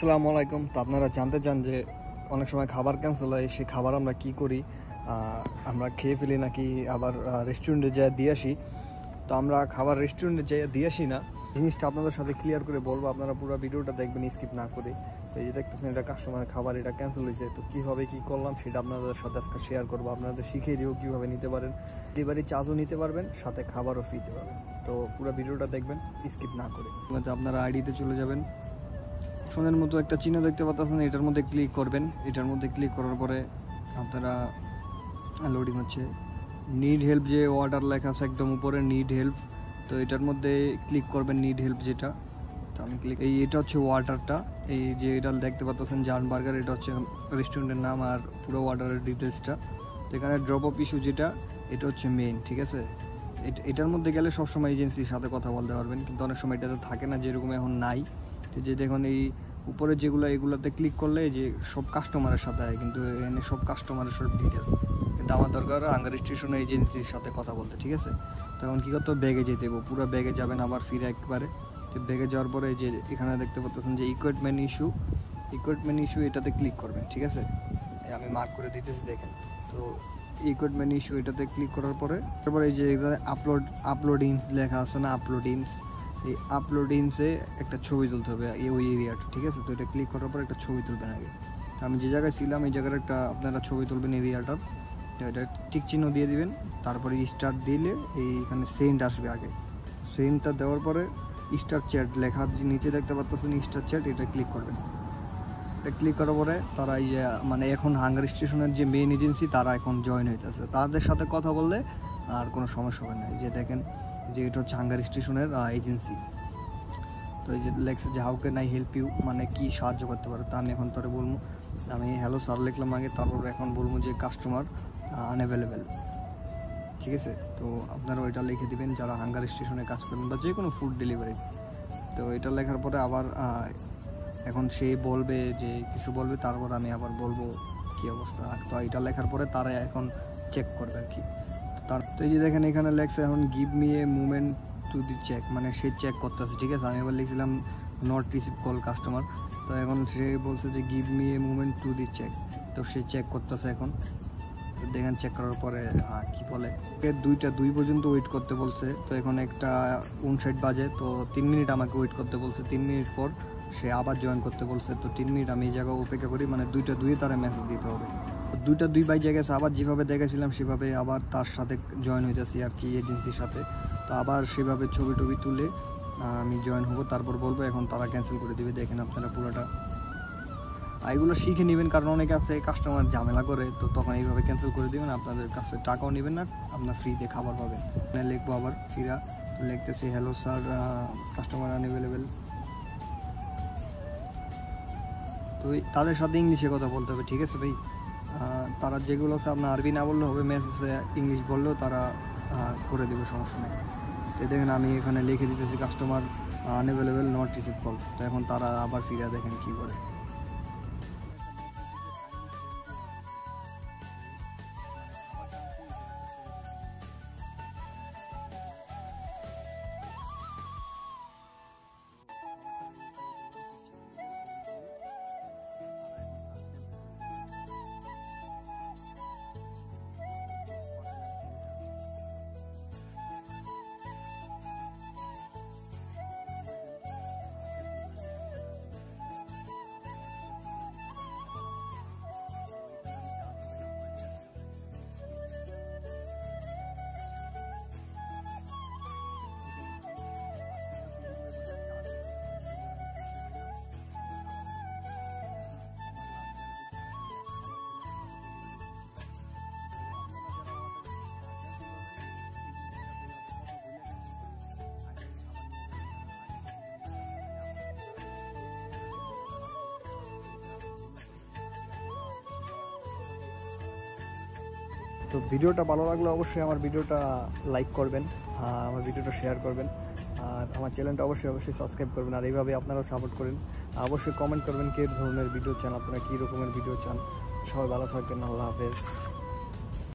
আসসালামু আলাইকুম। তো আপনারা জানতে চান যে অনেক সময় খাবার ক্যান্সেল হয়, সেই খাবার আমরা কি করি, আমরা খেয়ে ফেলি নাকি আবার রেস্টুরেন্টে যেয়ে দিয়ে আসি। তো আমরা খাবার রেস্টুরেন্টে যেয়ে দিয়ে আসি না, জিনিসটা আপনাদের সাথে ক্লিয়ার করে বলবো। আপনারা পুরো ভিডিওটা দেখবেন স্কিপ না করে। তো এই যে দেখতেছেন এটা কাস্টমারের খাবার, এটা ক্যান্সেল হয়েছে। তো কীভাবে কী করলাম সেটা আপনাদের সাথে আজকে শেয়ার করবো। আপনাদের শিখিয়ে দিব কীভাবে নিতে পারেন, ডেলিভারি চার্জও নিতে পারবেন, সাথে খাবারও ফ্রি দিতে পারবেন। তো পুরো ভিডিওটা দেখবেন স্কিপ না করে। আপনারা আইডিতে চলে যাবেন, ফোনের মতো একটা চিহ্ন দেখতে পাচ্ছেন, এটার মধ্যে ক্লিক করবেন। এটার মধ্যে ক্লিক করার পরে আপনারা লোডিং হচ্ছে, নিড হেল্প যে অর্ডার লেখা আছে একদম উপরে নিড হেল্প, তো এটার মধ্যে ক্লিক করবেন নিড হেল্প যেটা। তো আমি ক্লিক, এটা হচ্ছে অর্ডারটা, এই যে এটা দেখতে পাচ্ছেন জার্ন বার্গার, এটা হচ্ছে রেস্টুরেন্টের নাম আর পুরো অর্ডারের ডিটেলসটা। তো এখানে ড্রপ অফ ইস্যু যেটা, এটা হচ্ছে মেইন, ঠিক আছে। এটার মধ্যে গেলে সবসময় এজেন্সির সাথে কথা বলতে পারবেন, কিন্তু অনেক সময় এটাতে থাকে না, যেরকম এখন নাই। তো যে দেখুন এই উপরে যেগুলো, এগুলোতে ক্লিক করলে যে সব কাস্টমারের সাথে হয়, কিন্তু এখানে সব কাস্টমারের সব ডিটেলস। কিন্তু আমার দরকার হাঙ্গার স্টেশন এজেন্সির সাথে কথা বলতে, ঠিক আছে। তখন কী করতে হবে, ব্যাগে যেতে হবে, পুরো ব্যাগে যাবেন আবার ফিরে একবারে। তো ব্যাগে যাওয়ার পরে যে এখানে দেখতে পাচ্ছেন যে ইকুইপমেন্ট ইস্যু, এটাতে ক্লিক করবেন, ঠিক আছে। আমি মার্ক করে দিতেছি দেখেন। তো ইকুইপমেন্ট ইস্যু এটাতে ক্লিক করার পরে তারপরে এই যে আপলোডিংস লেখা আছে না, আপলোডিংস, এই আপলোডিংসে একটা ছবি তুলতে হবে ওই এরিয়াটা, ঠিক আছে। তো এটা ক্লিক করার পর একটা ছবি তুলবেন আগে। আমি যে জায়গায় ছিলাম এই জায়গার একটা আপনারা ছবি তুলবেন এরিয়াটার। তো এটা টিক চিহ্ন দিয়ে দিবেন, তারপরে স্টার্ট দিলে এইখানে সেন্ড আসবে আগে। সেন্ডটা দেওয়ার পরে স্টার চ্যাট লেখা নিচে দেখতে পাচ্ছেন স্টার চ্যাট, এটা ক্লিক করবেন। এটা ক্লিক করার পরে তারা এই যে মানে এখন হাঙ্গার স্টেশনের যে মেইন এজেন্সি, তারা এখন জয়েন হইতেছে। তাদের সাথে কথা বললে আর কোনো সমস্যা হবে না। যে দেখেন যে এটা হচ্ছে হাঙ্গার স্টেশনের এজেন্সি। তো এই যে লেখছে যে how can I help you, মানে কি সাহায্য করতে পারো। তা আমি এখন তোরে বলবো, আমি হ্যালো স্যার লিখলাম আগে, তারপর এখন বলবো যে কাস্টমার আনঅ্যাভেলেবেল, ঠিক আছে। তো আপনারা ওইটা লিখে দিবেন যারা হাঙ্গার স্টেশনে কাজ করেন বা যে কোনো ফুড ডেলিভারি। তো এটা লেখার পরে আবার এখন সে বলবে যে কিছু বলবে, তারপর আমি আবার বলবো কি অবস্থা। তো এটা লেখার পরে তারা এখন চেক করবে আর কি। তো এই যে দেখেন এখানে লেখছে এখন give me a movement to the check, মানে সে চেক করতেছে, ঠিক আছে। আমি এবার লিখছিলাম নট রিসিভ কল কাস্টমার। তো এখন সে বলছে যে give me a movement to the check, তো সে চেক করতেছে এখন। দেখেন চেক করার পরে কি বলে, 2 পর্যন্ত ওয়েট করতে বলছে। তো এখন একটা 59 বাজে, তো 3 মিনিট আমাকে ওয়েট করতে বলছে। 3 মিনিট পর সে আবার জয়েন করতে বলছে। তো 3 মিনিট আমি এই জায়গায় অপেক্ষা করি, মানে 2টা তারা মেসেজ দিতে হবে। 2 বাজে গেছে, আবার যেভাবে দেখেছিলাম সেভাবে আবার তার সাথে জয়েন হইতেছি আর কি, এজেন্সির সাথে। তো আবার সেভাবে ছবি তুলে আমি জয়েন হবো, তারপর বলবো। এখন তারা ক্যান্সেল করে দিবে, দেখেন আপনারা পুরোটা। এগুলো শিখে নেবেন, কারণ অনেকে আছে কাস্টমার ঝামেলা করে, তো তখন এইভাবে ক্যান্সেল করে দেবেন, আপনাদের কাছে টাকাও নেবেন না, আপনার ফ্রিতে খাবার পাবেন। লিখবো আবার ফিরা, তো লিখতেছি হ্যালো স্যার কাস্টমার আনঅ্যাভেলেবেল। তো তাদের সাথে ইংলিশে কথা বলতে হবে, ঠিক আছে ভাই। তারা যেগুলো আছে আপনার আরবি না বললে হবে, মেসেজে ইংলিশ বললেও তারা করে দেবে, সমস্যা নেই। তো দেখেন আমি এখানে লিখে দিতেছি customer unavailable not receive call. তো এখন তারা আবার ফিরে দেখেন কী করে। তো ভিডিওটা ভালো লাগলে অবশ্যই আমার ভিডিওটা লাইক করবেন, আমার ভিডিওটা শেয়ার করবেন, আর আমার চ্যানেলটা অবশ্যই সাবস্ক্রাইব করবেন। আর এইভাবে আপনারাও সাপোর্ট করেন। অবশ্যই কমেন্ট করবেন কী ধরনের ভিডিও চান, আপনারা কী রকমের ভিডিও চান। সবাই ভালো থাকবেন, আল্লাহ হাফেজ।